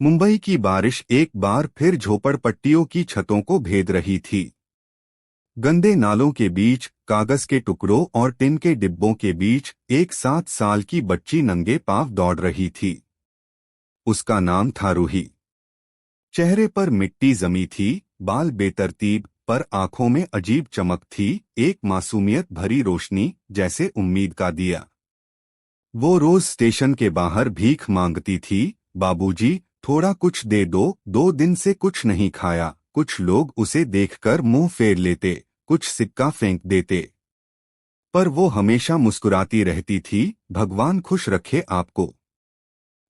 मुंबई की बारिश एक बार फिर झोपड़पट्टियों की छतों को भेद रही थी। गंदे नालों के बीच, कागज के टुकड़ों और टिन के डिब्बों के बीच एक 7 साल की बच्ची नंगे पांव दौड़ रही थी। उसका नाम था रूही। चेहरे पर मिट्टी जमी थी, बाल बेतरतीब, पर आंखों में अजीब चमक थी, एक मासूमियत भरी रोशनी, जैसे उम्मीद का दिया। वो रोज स्टेशन के बाहर भीख मांगती थी, बाबूजी, थोड़ा कुछ दे दो, 2 दिन से कुछ नहीं खाया। कुछ लोग उसे देखकर मुंह फेर लेते, कुछ सिक्का फेंक देते, पर वो हमेशा मुस्कुराती रहती थी, भगवान खुश रखे आपको।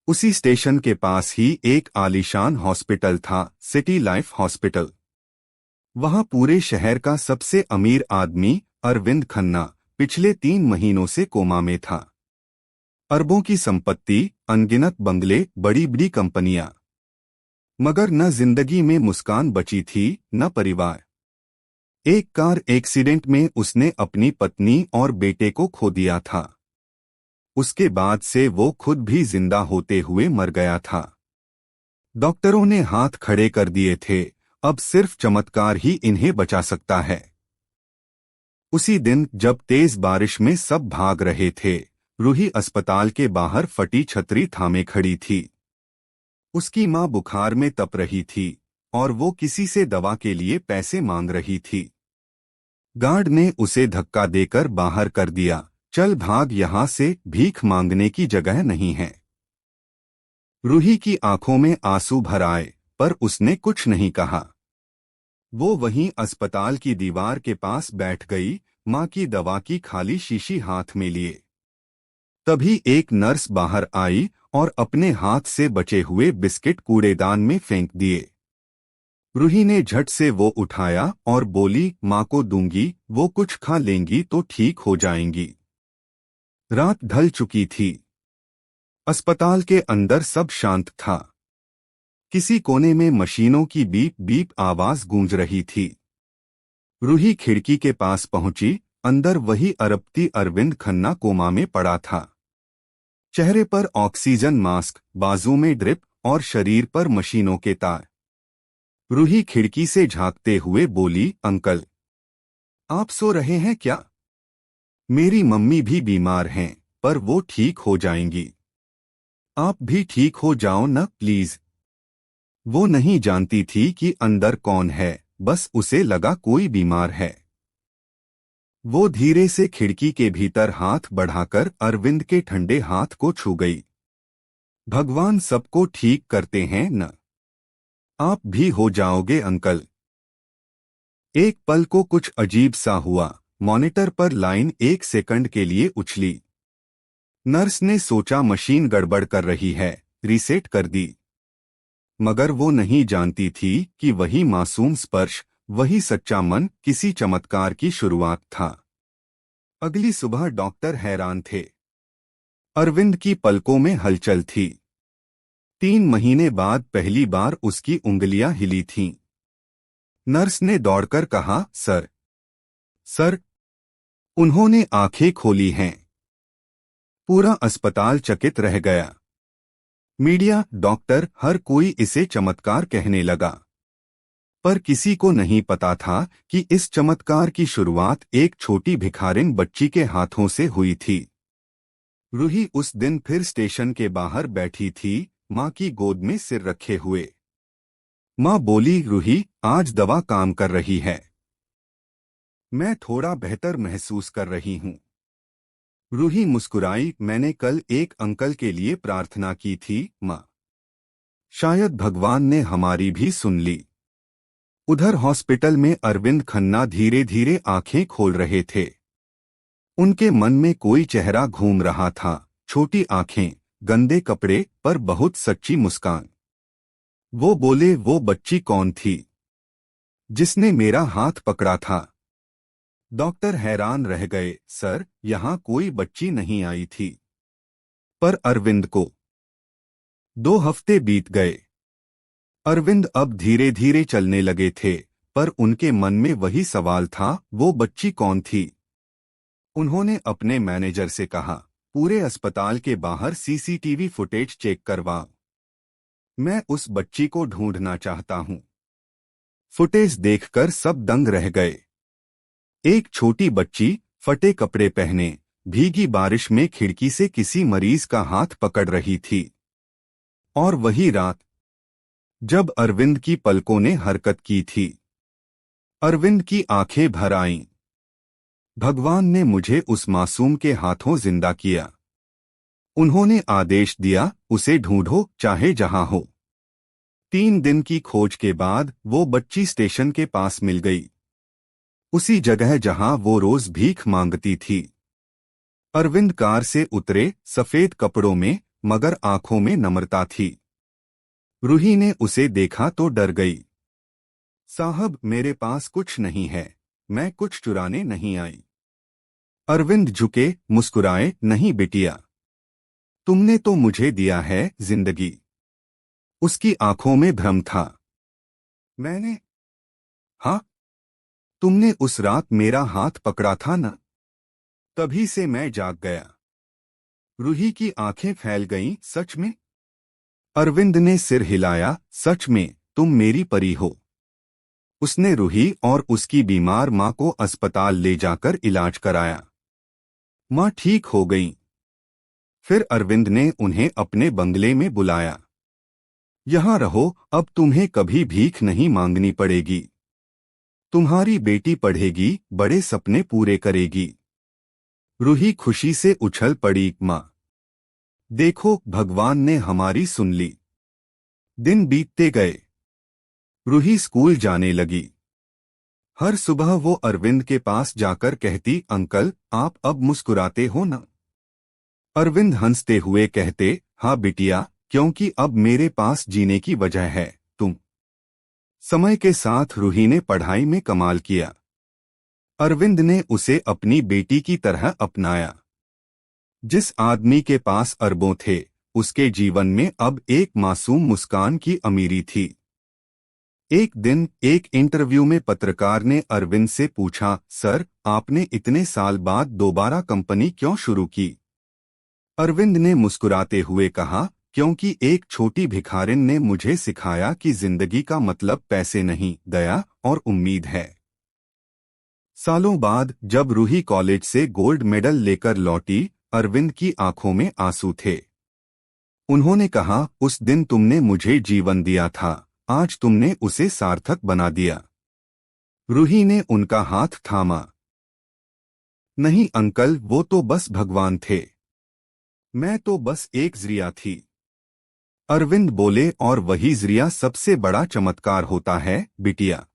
उसी स्टेशन के पास ही एक आलीशान हॉस्पिटल था, सिटी लाइफ हॉस्पिटल। वहां पूरे शहर का सबसे अमीर आदमी, अरविंद खन्ना, पिछले 3 महीनों से कोमा में था। अरबों की संपत्ति, अनगिनत बंगले, बड़ी बड़ी कंपनियां, मगर न जिंदगी में मुस्कान बची थी, न परिवार। एक कार एक्सीडेंट में उसने अपनी पत्नी और बेटे को खो दिया था। उसके बाद से वो खुद भी जिंदा होते हुए मर गया था। डॉक्टरों ने हाथ खड़े कर दिए थे, अब सिर्फ चमत्कार ही इन्हें बचा सकता है। उसी दिन जब तेज बारिश में सब भाग रहे थे, रूही अस्पताल के बाहर फटी छतरी थामे खड़ी थी। उसकी मां बुखार में तप रही थी और वो किसी से दवा के लिए पैसे मांग रही थी। गार्ड ने उसे धक्का देकर बाहर कर दिया, चल भाग यहां से, भीख मांगने की जगह नहीं है। रूही की आंखों में आंसू भर आए, पर उसने कुछ नहीं कहा। वो वहीं अस्पताल की दीवार के पास बैठ गई, मां की दवा की खाली शीशी हाथ में लिए। तभी एक नर्स बाहर आई और अपने हाथ से बचे हुए बिस्किट कूड़ेदान में फेंक दिए। रूही ने झट से वो उठाया और बोली, माँ को दूंगी, वो कुछ खा लेंगी तो ठीक हो जाएंगी। रात ढल चुकी थी। अस्पताल के अंदर सब शांत था। किसी कोने में मशीनों की बीप बीप आवाज गूंज रही थी। रूही खिड़की के पास पहुंची, अंदर वही अरबती अरविंद खन्ना कोमा में पड़ा था। चेहरे पर ऑक्सीजन मास्क, बाजू में ड्रिप और शरीर पर मशीनों के तार। रूही खिड़की से झांकते हुए बोली, अंकल, आप सो रहे हैं क्या? मेरी मम्मी भी बीमार हैं, पर वो ठीक हो जाएंगी। आप भी ठीक हो जाओ न प्लीज। वो नहीं जानती थी कि अंदर कौन है, बस उसे लगा कोई बीमार है। वो धीरे से खिड़की के भीतर हाथ बढ़ाकर अरविंद के ठंडे हाथ को छू गई। भगवान सबको ठीक करते हैं न? आप भी हो जाओगे अंकल। एक पल को कुछ अजीब सा हुआ, मॉनिटर पर लाइन 1 सेकंड के लिए उछली। नर्स ने सोचा मशीन गड़बड़ कर रही है, रीसेट कर दी। मगर वो नहीं जानती थी कि वही मासूम स्पर्श, वही सच्चा मन किसी चमत्कार की शुरुआत था। अगली सुबह डॉक्टर हैरान थे। अरविंद की पलकों में हलचल थी। 3 महीने बाद पहली बार उसकी उंगलियां हिली थीं। नर्स ने दौड़कर कहा, सर, सर। उन्होंने आंखें खोली हैं। पूरा अस्पताल चकित रह गया। मीडिया, डॉक्टर, हर कोई इसे चमत्कार कहने लगा। पर किसी को नहीं पता था कि इस चमत्कार की शुरुआत एक छोटी भिखारिन बच्ची के हाथों से हुई थी। रूही उस दिन फिर स्टेशन के बाहर बैठी थी, मां की गोद में सिर रखे हुए। मां बोली, रूही, आज दवा काम कर रही है। मैं थोड़ा बेहतर महसूस कर रही हूं। रूही मुस्कुराई, मैंने कल एक अंकल के लिए प्रार्थना की थी, मां। शायद भगवान ने हमारी भी सुन ली। उधर हॉस्पिटल में अरविंद खन्ना धीरे धीरे आंखें खोल रहे थे। उनके मन में कोई चेहरा घूम रहा था, छोटी आंखें, गंदे कपड़े, पर बहुत सच्ची मुस्कान। वो बोले, वो बच्ची कौन थी जिसने मेरा हाथ पकड़ा था? डॉक्टर हैरान रह गए, सर, यहाँ कोई बच्ची नहीं आई थी। पर अरविंद को। 2 हफ्ते बीत गए। अरविंद अब धीरे धीरे चलने लगे थे, पर उनके मन में वही सवाल था, वो बच्ची कौन थी? उन्होंने अपने मैनेजर से कहा, पूरे अस्पताल के बाहर सीसीटीवी फुटेज चेक करवाओ। मैं उस बच्ची को ढूंढना चाहता हूं। फुटेज देखकर सब दंग रह गए। एक छोटी बच्ची फटे कपड़े पहने भीगी बारिश में खिड़की से किसी मरीज का हाथ पकड़ रही थी। और वही रात जब अरविंद की पलकों ने हरकत की थी। अरविंद की आंखें भर आईं। भगवान ने मुझे उस मासूम के हाथों जिंदा किया। उन्होंने आदेश दिया, उसे ढूंढो चाहे जहां हो। 3 दिन की खोज के बाद वो बच्ची स्टेशन के पास मिल गई, उसी जगह जहां वो रोज भीख मांगती थी। अरविंद कार से उतरे, सफेद कपड़ों में, मगर आंखों में नम्रता थी। रूही ने उसे देखा तो डर गई। साहब, मेरे पास कुछ नहीं है, मैं कुछ चुराने नहीं आई। अरविंद झुके, मुस्कुराए, नहीं बिटिया, तुमने तो मुझे दिया है जिंदगी। उसकी आंखों में भ्रम था। मैंने? हाँ, तुमने उस रात मेरा हाथ पकड़ा था ना, तभी से मैं जाग गया। रूही की आंखें फैल गईं। सच में? अरविंद ने सिर हिलाया। सच में, तुम मेरी परी हो। उसने रूही और उसकी बीमार मां को अस्पताल ले जाकर इलाज कराया। मां ठीक हो गई। फिर अरविंद ने उन्हें अपने बंगले में बुलाया। यहां रहो, अब तुम्हें कभी भीख नहीं मांगनी पड़ेगी। तुम्हारी बेटी पढ़ेगी, बड़े सपने पूरे करेगी। रूही खुशी से उछल पड़ी। मां, देखो, भगवान ने हमारी सुन ली। दिन बीतते गए। रूही स्कूल जाने लगी। हर सुबह वो अरविंद के पास जाकर कहती, अंकल, आप अब मुस्कुराते हो ना? अरविंद हंसते हुए कहते, हाँ बिटिया, क्योंकि अब मेरे पास जीने की वजह है, तुम। समय के साथ रूही ने पढ़ाई में कमाल किया। अरविंद ने उसे अपनी बेटी की तरह अपनाया। जिस आदमी के पास अरबों थे, उसके जीवन में अब एक मासूम मुस्कान की अमीरी थी। एक दिन एक इंटरव्यू में पत्रकार ने अरविंद से पूछा, सर, आपने इतने साल बाद दोबारा कंपनी क्यों शुरू की? अरविंद ने मुस्कुराते हुए कहा, क्योंकि एक छोटी भिखारिन ने मुझे सिखाया कि जिंदगी का मतलब पैसे नहीं, दया और उम्मीद है। सालों बाद जब रूही कॉलेज से गोल्ड मेडल लेकर लौटी, अरविंद की आंखों में आंसू थे। उन्होंने कहा, उस दिन तुमने मुझे जीवन दिया था, आज तुमने उसे सार्थक बना दिया। रूही ने उनका हाथ थामा। नहीं अंकल, वो तो बस भगवान थे, मैं तो बस एक जरिया थी। अरविंद बोले, और वही जरिया सबसे बड़ा चमत्कार होता है बिटिया।